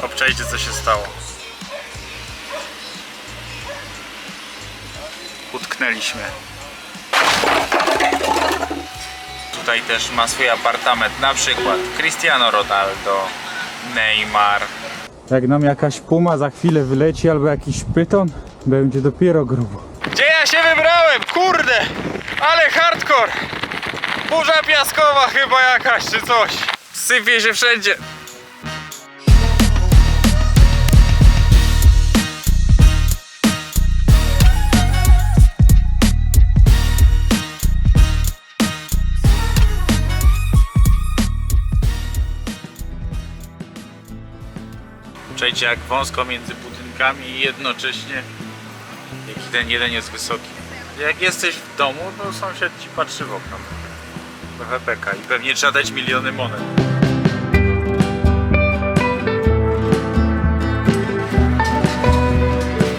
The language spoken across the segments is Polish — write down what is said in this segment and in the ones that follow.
Obczajcie, co się stało. Utknęliśmy. Tutaj też ma swój apartament, na przykład Cristiano Ronaldo, Neymar. Jak nam jakaś puma za chwilę wyleci albo jakiś pyton, będzie dopiero grubo. Gdzie ja się wybrałem? Kurde! Ale hardcore! Burza piaskowa chyba jakaś czy coś. Sypie się wszędzie. Czujcie, jak wąsko między budynkami i jednocześnie jaki ten jeden jest wysoki. Jak jesteś w domu, to sąsiad ci patrzy w okno. Trochę beka i pewnie trzeba dać miliony monet.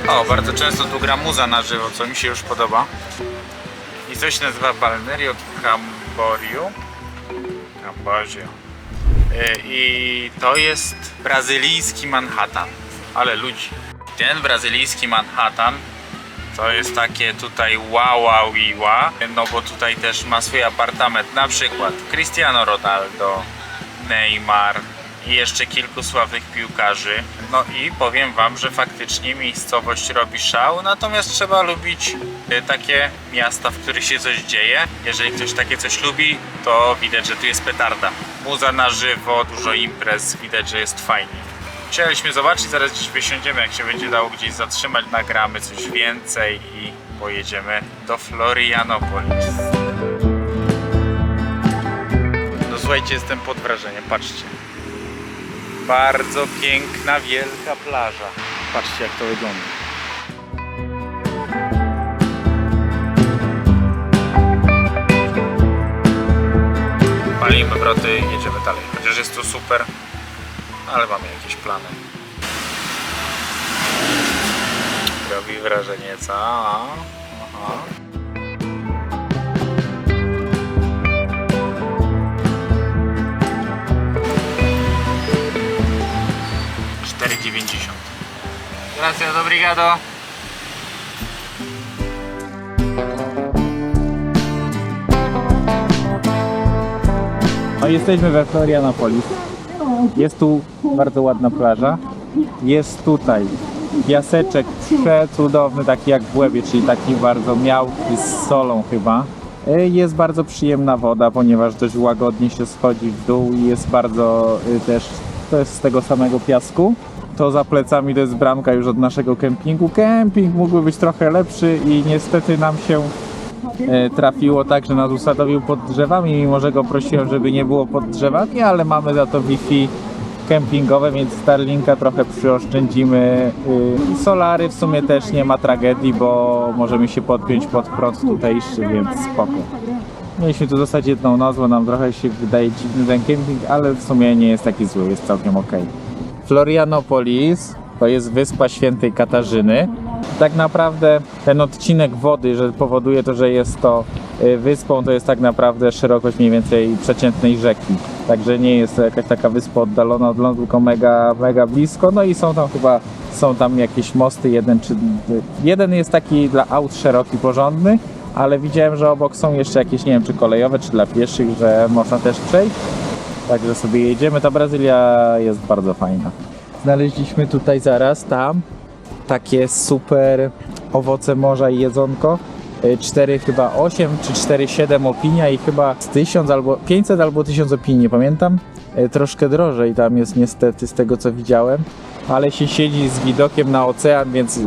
O, bardzo często tu gra muza na żywo, co mi się już podoba. I coś się nazywa Balneario Camboriú. I to jest brazylijski Manhattan. Ale ludzi. Ten brazylijski Manhattan to jest takie tutaj wow, no bo tutaj też ma swój apartament, na przykład Cristiano Ronaldo, Neymar i jeszcze kilku sławnych piłkarzy. No i powiem wam, że faktycznie miejscowość robi szał, natomiast trzeba lubić takie miasta, w których się coś dzieje. Jeżeli ktoś takie coś lubi, to widać, że tu jest petarda. Muza na żywo, dużo imprez, widać, że jest fajnie. Chcieliśmy zobaczyć, zaraz gdzieś wysiądziemy, jak się będzie dało gdzieś zatrzymać, nagramy coś więcej i pojedziemy do Florianopolis. No słuchajcie, jestem pod wrażeniem, patrzcie. Bardzo piękna, wielka plaża. Patrzcie, jak to wygląda. Palimy wroty i jedziemy dalej. Chociaż jest to super, ale mamy jakieś plany. Robi wrażenie, co? Aha. 4,90. Gracias, obrigado. No jesteśmy we Florianopolis. Jest tu bardzo ładna plaża. Jest tutaj piaseczek przecudowny, taki jak w Łebie, czyli taki bardzo miałki z solą chyba. Jest bardzo przyjemna woda, ponieważ dość łagodnie się schodzi w dół i jest bardzo też, to jest z tego samego piasku. To za plecami to jest bramka już od naszego kempingu. Kemping mógłby być trochę lepszy i niestety nam się trafiło tak, że nas usadowił pod drzewami, mimo że go prosiłem, żeby nie było pod drzewami, ale mamy za to Wi-Fi kempingowe, więc Starlinka trochę przyoszczędzimy. Solary w sumie też nie ma tragedii, bo możemy się podpiąć pod prąd tutejszy, więc spoko. Mieliśmy tu zostać jedną noc, bo nam trochę się wydaje dziwny ten kemping, ale w sumie nie jest taki zły, jest całkiem ok. Florianopolis to jest wyspa Świętej Katarzyny. Tak naprawdę ten odcinek wody, że powoduje to, że jest to wyspą, to jest tak naprawdę szerokość mniej więcej przeciętnej rzeki. Także nie jest to jakaś taka wyspa oddalona od lądu, tylko mega blisko. No i są tam jakieś mosty, jeden jest taki dla aut szeroki, porządny, ale widziałem, że obok są jeszcze jakieś, nie wiem, czy kolejowe, czy dla pieszych, że można też przejść. Także sobie jedziemy. Ta Brazylia jest bardzo fajna. Znaleźliśmy tutaj zaraz tam takie super owoce morza i jedzonko. 4,8 czy 4,7 opinia i chyba z 1000 albo 500 albo 1000 opinii, nie pamiętam. Troszkę drożej tam jest niestety z tego co widziałem, ale się siedzi z widokiem na ocean, więc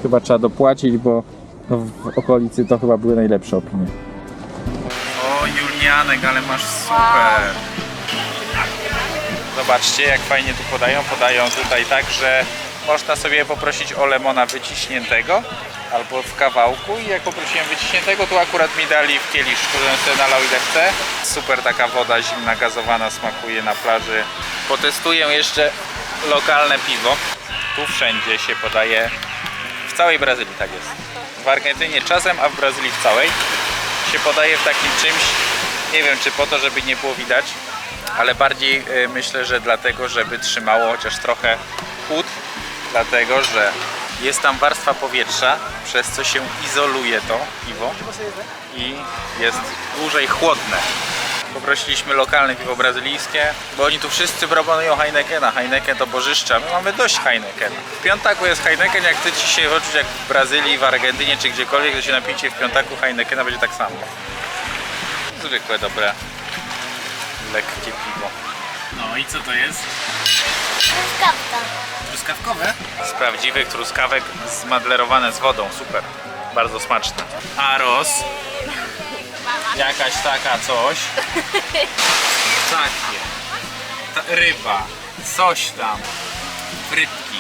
chyba trzeba dopłacić, bo w okolicy to chyba były najlepsze opinie. O Julianek, ale masz super! Zobaczcie, jak fajnie tu podają tutaj tak, że można sobie poprosić o lemona wyciśniętego albo w kawałku i jak poprosiłem wyciśniętego, to akurat mi dali w kieliszku, żebym sobie nalał ile chcę. Super taka woda zimna, gazowana smakuje na plaży. Potestuję jeszcze lokalne piwo. Tu wszędzie się podaje, w całej Brazylii tak jest. W Argentynie czasem, a w Brazylii w całej się podaje w takim czymś, nie wiem czy po to, żeby nie było widać, ale bardziej myślę, że dlatego, żeby trzymało chociaż trochę chłód, dlatego, że jest tam warstwa powietrza, przez co się izoluje to piwo i jest dłużej chłodne. Poprosiliśmy lokalne piwo brazylijskie, bo oni tu wszyscy proponują Heinekena. Heineken to bożyszcza, my mamy dość Heinekena. W Piątaku jest Heineken, jak chcecie się poczuć jak w Brazylii, w Argentynie czy gdziekolwiek, to się napijcie w Piątaku Heinekena, będzie tak samo. Zwykłe, dobre, lekkie piwo. No i co to jest? Truskawka. Truskawkowe? Z prawdziwych truskawek zmadlerowane z wodą, super. Bardzo smaczne. Aros. Jakaś taka coś. Takie. Ryba. Coś tam. Frytki.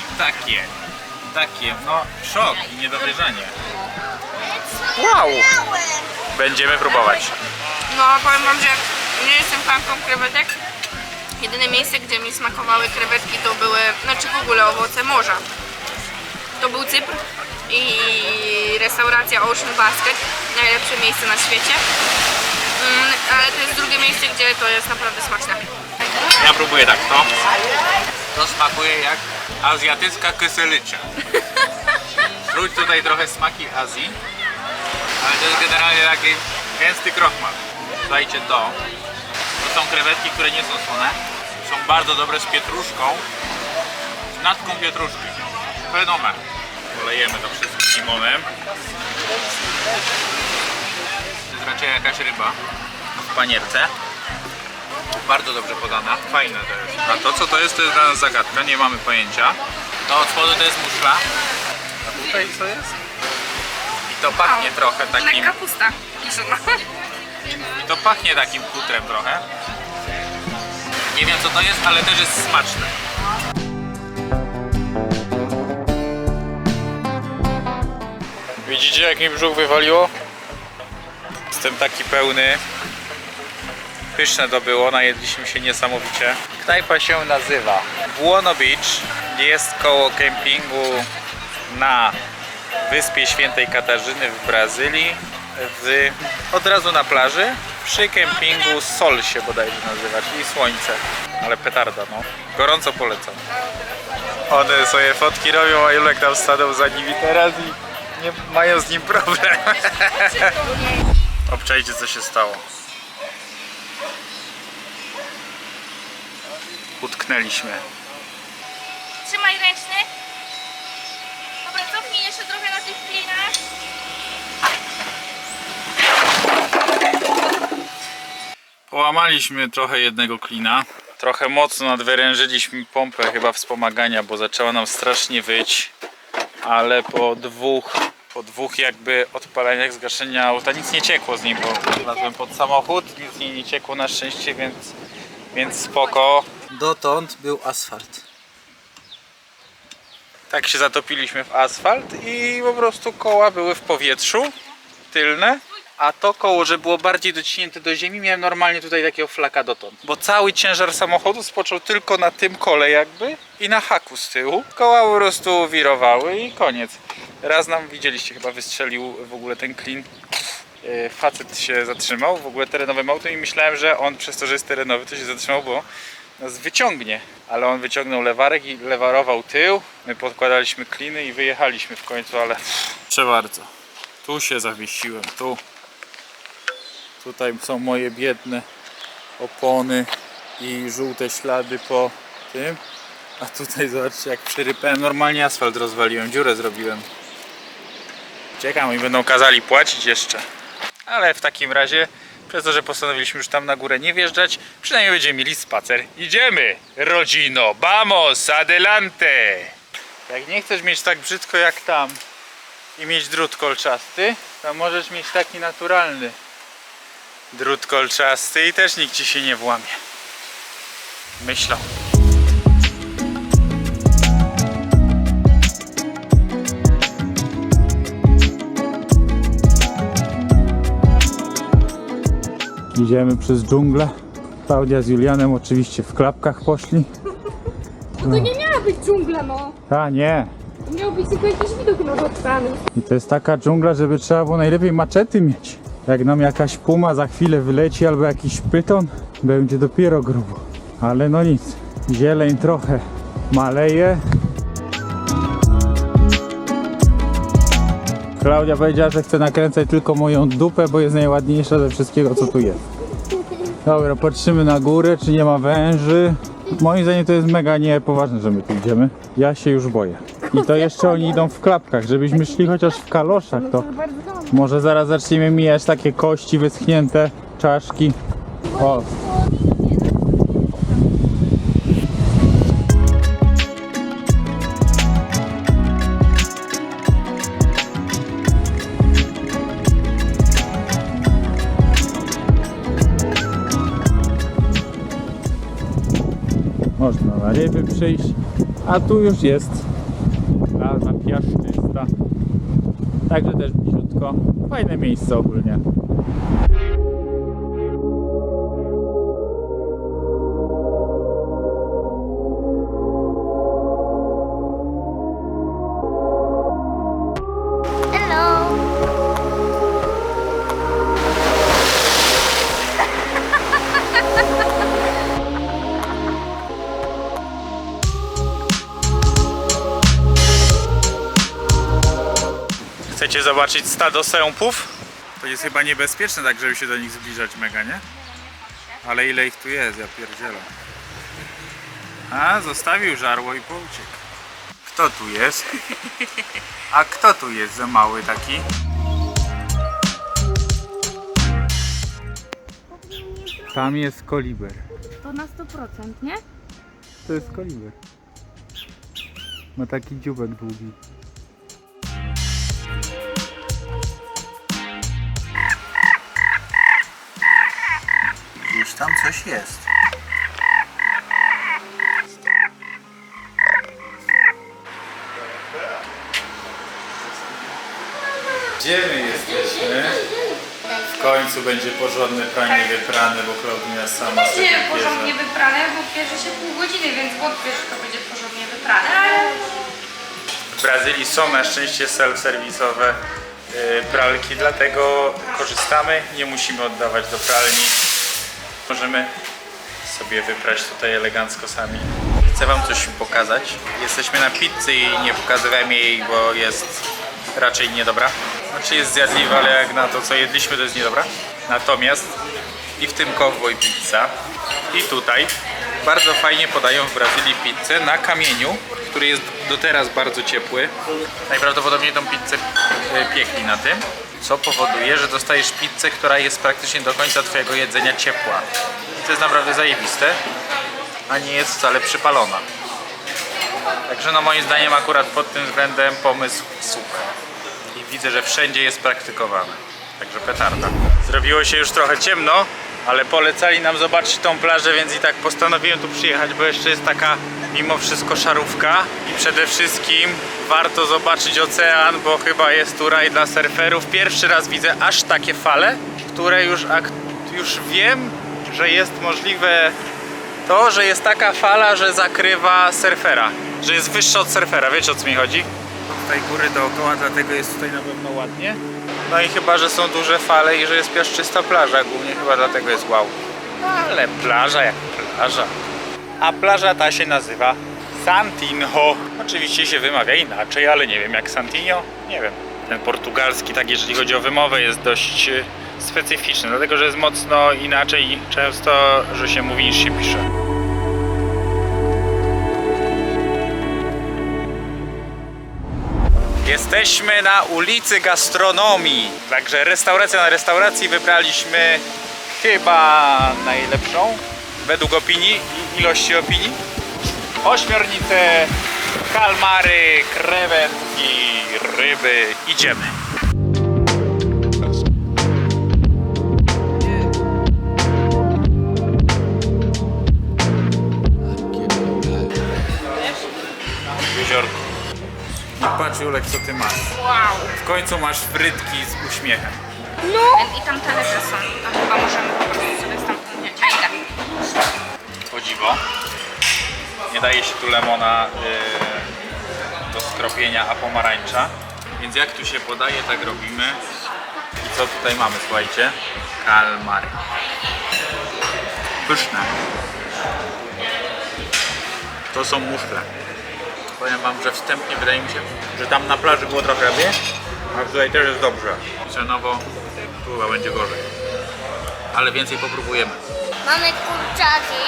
Takie. No szok i niedowierzanie. Wow! Będziemy próbować. No, powiem wam, że nie jestem fanką krewetek. Jedyne miejsce, gdzie mi smakowały krewetki, to były, znaczy w ogóle owoce morza. To był Cypr i restauracja Ocean Basket, najlepsze miejsce na świecie. Ale to jest drugie miejsce, gdzie to jest naprawdę smaczne. Ja próbuję tak to. To smakuje jak azjatycka kyselycza. Czuć tutaj trochę smaki Azji, ale to jest generalnie taki gęsty krochmal. Słuchajcie to. To są krewetki, które nie są słone. Są bardzo dobre z pietruszką. Z natką pietruszki. Fenomen. Polejemy to wszystko limonem. To jest raczej jakaś ryba w panierce. Bardzo dobrze podana. Fajne to jest. A to co to jest dla nas zagadka. Nie mamy pojęcia. To od spodu to jest muszla. A tutaj co jest? I to pachnie trochę takim... Lekka pusta. I to pachnie takim futrem trochę. Nie wiem co to jest, ale też jest smaczne. Widzicie jak mi brzuch wywaliło? Jestem taki pełny. Pyszne to było, najedliśmy się niesamowicie. Knajpa się nazywa Buono Beach. Jest koło kempingu na Wyspie Świętej Katarzyny w Brazylii. Od razu na plaży. Przy kempingu Sol się bodajże nazywa, czyli słońce. Ale petarda, no. Gorąco polecam. One sobie fotki robią, a Julek tam stanął za nimi teraz i nie mają z nim problem. Obczajcie co się stało. Utknęliśmy. Trzymaj ręczny. Dobra, cofnij jeszcze trochę na tych klinach. Połamaliśmy trochę jednego klina. Trochę mocno nadwyrężyliśmy pompę chyba wspomagania, bo zaczęła nam strasznie wyć. Ale po dwóch jakby odpaleniach zgaszenia auta nic nie ciekło z nim, bo znalazłem pod samochód, nic nie ciekło na szczęście, więc spoko. Dotąd był asfalt. Tak się zatopiliśmy w asfalt i po prostu koła były w powietrzu, tylne. A to koło, że było bardziej dociśnięte do ziemi, miałem normalnie tutaj takiego flaka dotąd. Bo cały ciężar samochodu spoczął tylko na tym kole jakby i na haku z tyłu. Koła po prostu wirowały i koniec. Raz nam, widzieliście, chyba wystrzelił w ogóle ten klin. Facet się zatrzymał, w ogóle terenowym autem i myślałem, że on przez to, że jest terenowy, to się zatrzymał, bo nas wyciągnie. Ale on wyciągnął lewarek i lewarował tył. My podkładaliśmy kliny i wyjechaliśmy w końcu, ale proszę bardzo. Tu się zawiesiłem, tu. Tutaj są moje biedne opony i żółte ślady po tym. A tutaj zobaczcie jak przerypałem. Normalnie asfalt rozwaliłem, dziurę zrobiłem. Czekam i będą kazali płacić jeszcze. Ale w takim razie, przez to, że postanowiliśmy już tam na górę nie wjeżdżać, przynajmniej będziemy mieli spacer. Idziemy, rodzino, vamos, adelante! Jak nie chcesz mieć tak brzydko jak tam i mieć drut kolczasty, to możesz mieć taki naturalny drut kolczasty i też nikt ci się nie włamie. Myślą. Idziemy przez dżunglę. Klaudia z Julianem oczywiście w klapkach poszli. To nie miała być dżungla, no. A nie. Miał być tylko jakiś widok nowoczesny. I to jest taka dżungla, żeby trzeba było najlepiej maczety mieć. Jak nam jakaś puma za chwilę wyleci albo jakiś pyton, będzie dopiero grubo. Ale no nic, zieleń trochę maleje. Klaudia powiedziała, że chce nakręcać tylko moją dupę, bo jest najładniejsza ze wszystkiego, co tu jest. Dobra, patrzymy na górę, czy nie ma węży. Moim zdaniem to jest mega niepoważne, że my tu idziemy. Ja się już boję. I to jeszcze oni idą w klapkach, żebyśmy szli chociaż w kaloszach, to może zaraz zaczniemy mijać takie kości wyschnięte, czaszki. O. Można na ryby przyjść, a tu już jest plaża piaszczysta. Także też bliziutko. Fajne miejsce ogólnie. Hello. Chcecie zobaczyć stado sępów? To jest chyba niebezpieczne, tak żeby się do nich zbliżać mega, nie? Ale ile ich tu jest, ja pierdzielę. A, zostawił żarło i pouciekł. Kto tu jest? A kto tu jest za mały taki? Tam jest koliber. To na 100%, nie? To jest koliber. Ma taki dziubek długi. Gdzieś tam coś jest. Gdzie my jesteśmy? W końcu będzie porządne pranie wyprane, bo Klaudia sama sobie Będzie bierze. porządnie wyprane, bo bierze się pół godziny, więc wątpię, że to będzie porządnie wyprane, ale... W Brazylii są na szczęście self-serwisowe pralki, dlatego korzystamy, nie musimy oddawać do pralni. Możemy sobie wyprać tutaj elegancko sami. Chcę wam coś pokazać. Jesteśmy na pizzy i nie pokazywałem jej, bo jest raczej niedobra. Znaczy jest zjadliwa, ale jak na to co jedliśmy, to jest niedobra. Natomiast i w tym Cowboy Pizza i tutaj bardzo fajnie podają w Brazylii pizzę na kamieniu, który jest do teraz bardzo ciepły. Najprawdopodobniej tą pizzę piekli na tym, co powoduje, że dostajesz pizzę, która jest praktycznie do końca twojego jedzenia ciepła. I to jest naprawdę zajebiste, a nie jest wcale przypalona. Także no moim zdaniem akurat pod tym względem pomysł super. I widzę, że wszędzie jest praktykowany. Także petarda. Zrobiło się już trochę ciemno, ale polecali nam zobaczyć tą plażę, więc i tak postanowiłem tu przyjechać, bo jeszcze jest taka mimo wszystko szarówka. I przede wszystkim warto zobaczyć ocean, bo chyba jest tu raj dla surferów. Pierwszy raz widzę aż takie fale, które już wiem, że jest możliwe to, że jest taka fala, że zakrywa surfera, że jest wyższa od surfera. Wiecie, o co mi chodzi? Tutaj góry dookoła, dlatego jest tutaj na pewno ładnie. No i chyba, że są duże fale i że jest piaszczysta plaża, głównie chyba dlatego jest wow. Ale plaża jak plaża. A plaża ta się nazywa Santinho. Oczywiście się wymawia inaczej, ale nie wiem jak Santinho, nie wiem. Ten portugalski, tak jeżeli chodzi o wymowę, jest dość specyficzny, dlatego że jest mocno inaczej często, że się mówi niż się pisze. Jesteśmy na ulicy Gastronomii, także restauracja na restauracji. Wybraliśmy chyba najlepszą według opinii i ilości opinii. Ośmiornice, kalmary, krewetki, ryby. Idziemy. Jeziorko. I patrz Julek, co ty masz. Wow. W końcu masz frytki z uśmiechem. I tam talerze są, tam chyba możemy po prostu sobie stamtąd wziąć. A idę. O dziwo. Nie daje się tu lemona do skropienia, a pomarańcza. Więc jak tu się podaje, tak robimy. I co tutaj mamy, słuchajcie? Kalmary. Pyszne. To są muszle. Powiem wam, że wstępnie wydaje mi się, że tam na plaży było trochę lepiej, a tutaj też jest dobrze. Cenowo tu chyba będzie gorzej. Ale więcej popróbujemy. Mamy kurczaki.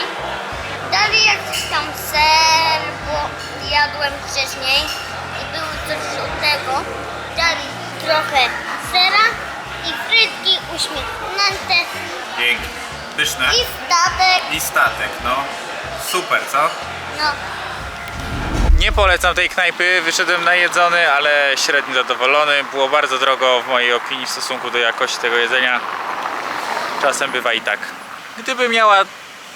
Dali jakiś tam ser, bo jadłem wcześniej i było coś od tego. Dali trochę sera i frytki uśmiechnięte Pięknie. Pyszne. i statek. I statek, no. Super, co? No, Nie polecam tej knajpy, wyszedłem najedzony, ale średnio zadowolony. Było bardzo drogo w mojej opinii w stosunku do jakości tego jedzenia. Czasem bywa i tak. Gdyby miała,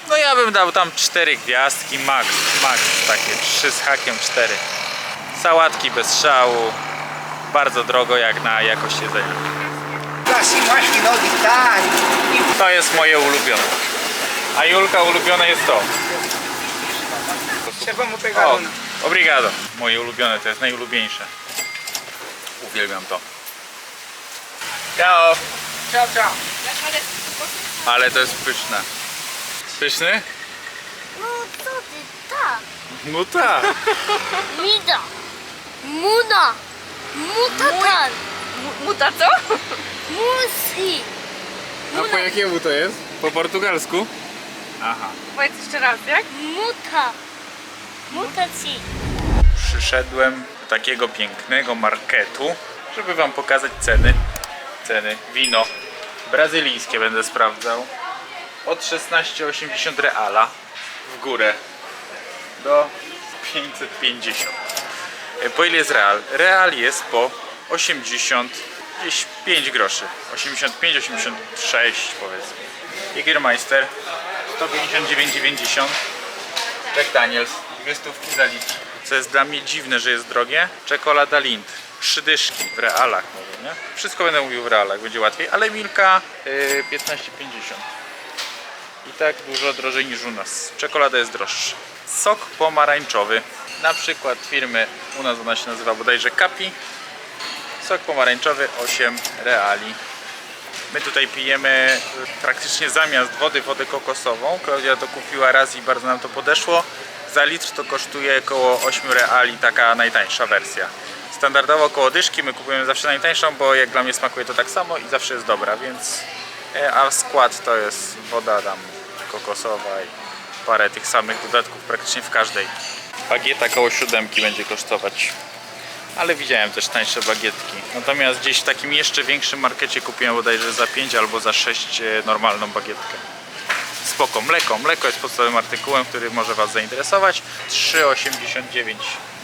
no ja bym dał tam 4 gwiazdki, max, takie 3 z hakiem, 4. Sałatki bez szału, bardzo drogo jak na jakość jedzenia. To jest moje ulubione. A Julka ulubione jest to. O, obrigado. Moje ulubione, to jest najulubieńsze. Uwielbiam to. Ciao. Ciao, ciao. Ale to jest pyszne. Pyszny? no co ty, tak. No tak. Mida, muda, mutatan, Muta co? musi, A po jakiemu to jest? Po portugalsku? Aha. Powiedz jeszcze raz, jak? muta, mutacji. Przyszedłem do takiego pięknego marketu, żeby wam pokazać ceny. Wino brazylijskie będę sprawdzał. Od 16,80 reala w górę do 550. Po ile jest real? Real jest po 85 groszy. 85, 86 powiedzmy. Jägermeister 159,90. Jack Daniels 200 za litr. Co jest dla mnie dziwne, że jest drogie. Czekolada Lind 3 dyszki w realach może, nie? Wszystko będę mówił w realach, będzie łatwiej, ale Milka 15,50. I tak dużo drożej niż u nas. Czekolada jest droższa. Sok pomarańczowy, na przykład firmy, u nas ona się nazywa bodajże Kapi. Sok pomarańczowy 8 reali. My tutaj pijemy praktycznie zamiast wody, wodę kokosową. Klaudia to kupiła raz i bardzo nam to podeszło. Za litr to kosztuje około 8 reali, taka najtańsza wersja. Standardowo około dyszki, my kupujemy zawsze najtańszą, bo jak dla mnie smakuje to tak samo i zawsze jest dobra, więc... A skład to jest woda tam kokosowa i parę tych samych dodatków praktycznie w każdej. Bagieta koło 7 będzie kosztować. Ale widziałem też tańsze bagietki. Natomiast gdzieś w takim jeszcze większym markecie kupiłem bodajże za 5 albo za 6 normalną bagietkę. Spoko, mleko. Mleko jest podstawowym artykułem, który może was zainteresować. 3,89.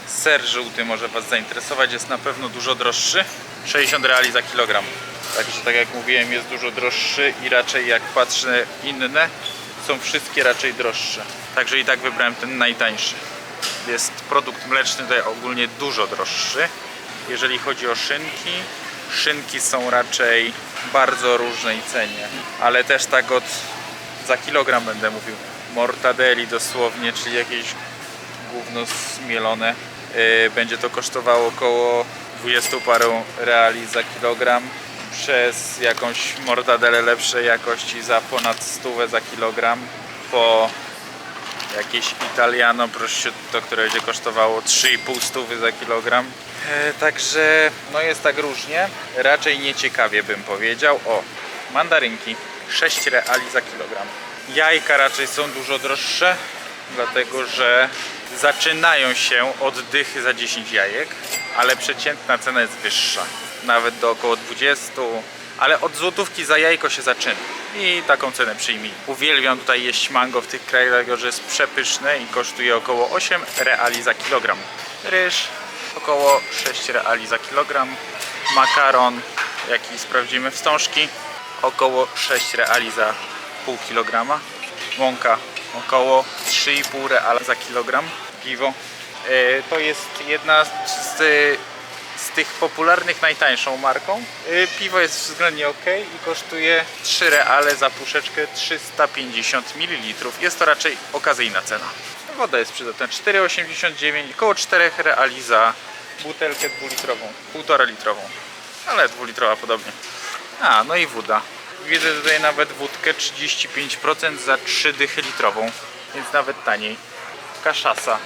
Ser żółty może was zainteresować, jest na pewno dużo droższy. 60 reali za kilogram. Także tak jak mówiłem, jest dużo droższy i raczej jak patrzę inne, są wszystkie raczej droższe. Także i tak wybrałem ten najtańszy. Jest produkt mleczny tutaj ogólnie dużo droższy. Jeżeli chodzi o szynki, szynki są raczej bardzo różnej cenie, ale też tak za kilogram będę mówił. Mortadeli dosłownie, czyli jakieś gówno zmielone. Będzie to kosztowało około 20 paru reali za kilogram, przez jakąś mortadelę lepszej jakości za ponad 100 za kilogram, po jakieś Italiano prosciutto, które będzie kosztowało 3,5 stówy za kilogram. Także no jest tak różnie, raczej nieciekawie bym powiedział. O, mandarynki 6 reali za kilogram. Jajka raczej są dużo droższe, dlatego że zaczynają się od dychy za 10 jajek, ale przeciętna cena jest wyższa, nawet do około 20, ale od złotówki za jajko się zaczyna i taką cenę przyjmij. Uwielbiam tutaj jeść mango w tych krajach, dlatego że jest przepyszne i kosztuje około 8 reali za kilogram. Ryż około 6 reali za kilogram. Makaron, jaki sprawdzimy, wstążki, około 6 reali za pół kilograma. Mąka około 3,5 reala za kilogram. Piwo to jest jedna z tych popularnych najtańszą marką. Piwo jest względnie ok i kosztuje 3 reale za puszeczkę 350 ml. Jest to raczej okazyjna cena. Woda jest przydatna, 4,89, około 4 reali za butelkę 2-litrową, 1,5 litrową, ale 2-litrowa podobnie. No i woda. Widzę tutaj nawet wódkę 35% za 3 dychy litrową, więc nawet taniej. Kaszasa,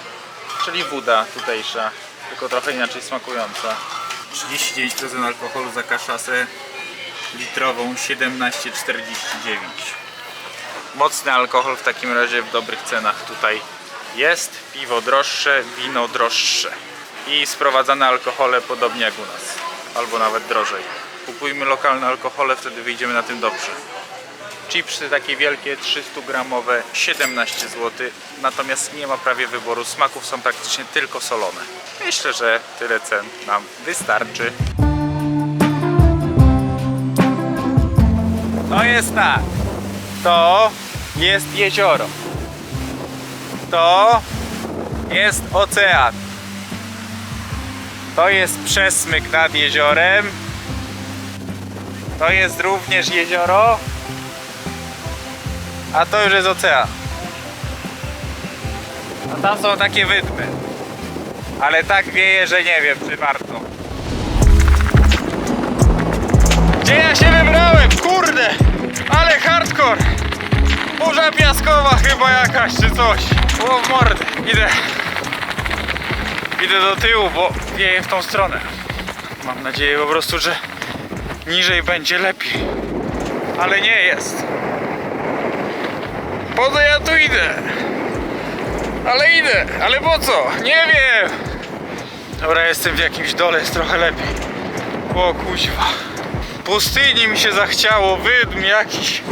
czyli woda tutejsza, tylko trochę inaczej smakująca. 39% alkoholu za kaszasę litrową, 17,49. Mocny alkohol w takim razie w dobrych cenach tutaj jest. Piwo droższe, wino droższe i sprowadzane alkohole podobnie jak u nas, albo nawet drożej. Kupujmy lokalne alkohole, wtedy wyjdziemy na tym dobrze. Chipsy takie wielkie, 300 gramowe, 17 zł, natomiast nie ma prawie wyboru, smaków są praktycznie tylko solone. Myślę, że tyle cen nam wystarczy. To jest tak, to jest jezioro, to jest ocean, to jest przesmyk nad jeziorem, to jest również jezioro, a to już jest ocean. A tam są takie wydmy, ale tak wieje, że nie wiem, czy warto. Gdzie ja się wybrałem? Kurde! Ale hardcore! Burza piaskowa chyba jakaś, czy coś. O, w mordę. Idę do tyłu, bo wieje w tą stronę. Mam nadzieję po prostu, że niżej będzie lepiej. Ale nie jest. Po co ja tu idę? Ale po co? Nie wiem. Dobra, jestem w jakimś dole, jest trochę lepiej. O kuźwa. Pustyni mi się zachciało, wydm jakiś.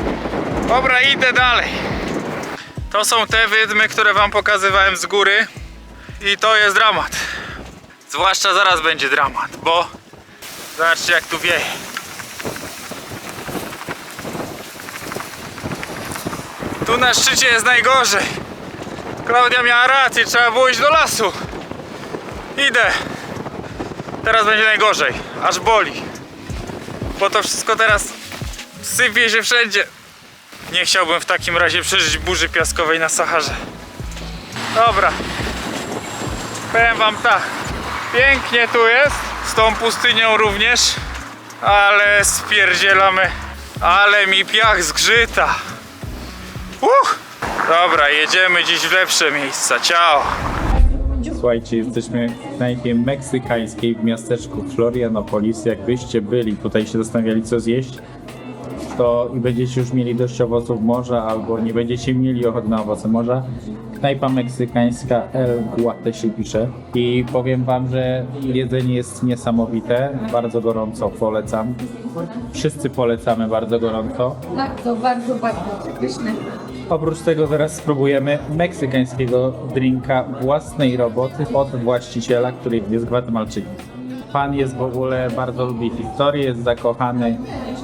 Dobra, idę dalej. To są te wydmy, które wam pokazywałem z góry. I to jest dramat. Zwłaszcza zaraz będzie dramat, bo zobaczcie jak tu wieje. Tu na szczycie jest najgorzej. Klaudia miała rację, trzeba było iść do lasu. Idę. Teraz będzie najgorzej, aż boli. Bo to wszystko teraz sypie się wszędzie. Nie chciałbym w takim razie przeżyć burzy piaskowej na Saharze. Dobra. Powiem wam tak. Pięknie tu jest. Z tą pustynią również. Ale spierdzielamy. Ale mi piach zgrzyta. Dobra, jedziemy dziś w lepsze miejsca. Ciao. Słuchajcie, jesteśmy w knajpie meksykańskiej w miasteczku Florianopolis. Jakbyście byli tutaj się zastanawiali co zjeść, to i będziecie już mieli dość owoców morza, albo nie będziecie mieli ochoty na owoce morza. Knajpa meksykańska El Guate się pisze i powiem wam, że jedzenie jest niesamowite, bardzo gorąco polecam. Wszyscy polecamy bardzo gorąco. Tak, to bardzo, bardzo pyszne. Oprócz tego zaraz spróbujemy meksykańskiego drinka własnej roboty od właściciela, który jest Gwatemalczykiem. Pan jest w ogóle, bardzo lubi historię, jest zakochany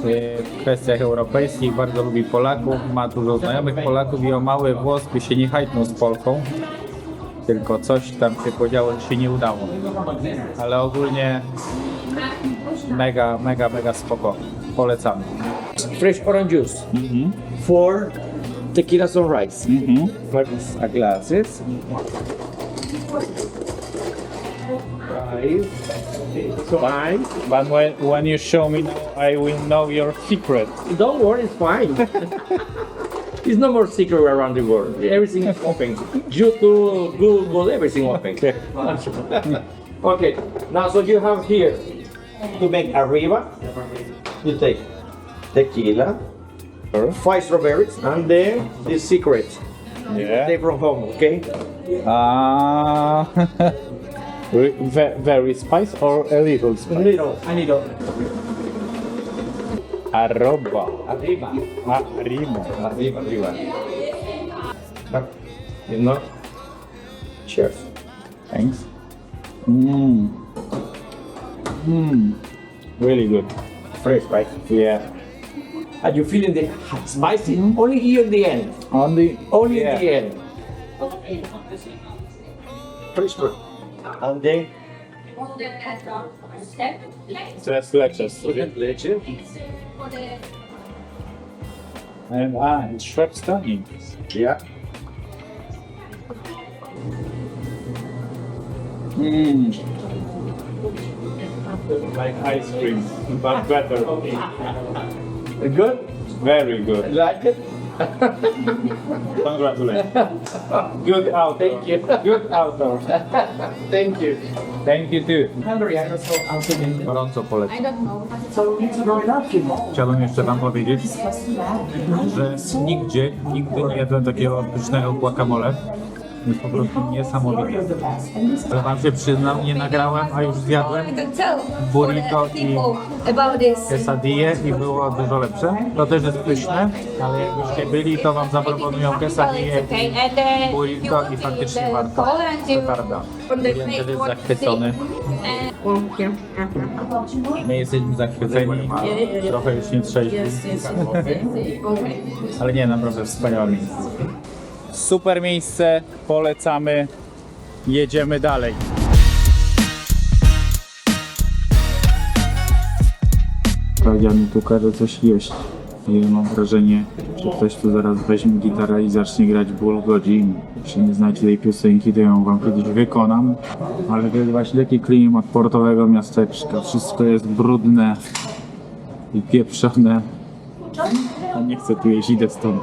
w kwestiach europejskich, bardzo lubi Polaków, ma dużo znajomych Polaków i o mały włos by się nie hajtnął z Polką, tylko coś tam się podziało, że się nie udało. Ale ogólnie mega spoko, polecamy. Fresh orange juice. 4 tequila sunrise. 5 glasses. 5. But when you show me now, I will know your secret. Don't worry, it's fine. It's no more secret around the world. Everything is open. YouTube, Google, everything open. Okay, now so you have here to make arriba. You take tequila, 5 strawberries, and then the secret. Yeah. Take from home, okay? Very spice or a little spice? A little. Arroba. Arriba. Arriba. Arriba. You know? Cheers. Thanks. Really good. Fresh, right? Yeah. Are you feeling the spicy? Only here in the end. Only In the end. Fresh fruit. And then Tres leches. leche. And it's Schweppes Tonic. Yeah. Like ice cream, but better. Good? Very good. Like it? Congratulations. Good outdoor. Thank you. Good outdoor. Thank you. Thank you too. Hungry, I also also Gorąco polecam. I don't know. Chciałbym jeszcze wam powiedzieć, że nigdy nie jadłem takiego pysznego guacamole. Jest po prostu niesamowite. Ale wam się przyznam, nie nagrałem, a już zjadłem I can tell burrito i about this. quesadille i było dużo lepsze. To też jest pyszne, ale jakbyście byli, to wam zaproponują quesadille Okay, and then burrito i faktycznie warto. Petarda. Klient też jest zachwycony. My jesteśmy zachwyceni, trochę już nie trzeźwi. Ale nie, naprawdę wspaniałe miejsce. Super miejsce, polecamy, jedziemy dalej. Klaudia mi tu każe coś jeść. I mam wrażenie, że ktoś tu zaraz weźmie gitarę i zacznie grać ból godzin. Jeśli nie znacie tej piosenki, to ją wam kiedyś wykonam. Ale to jest właśnie taki klimat portowego miasteczka. Wszystko jest brudne i pieprzone. A nie chcę tu jeść, idę stąd.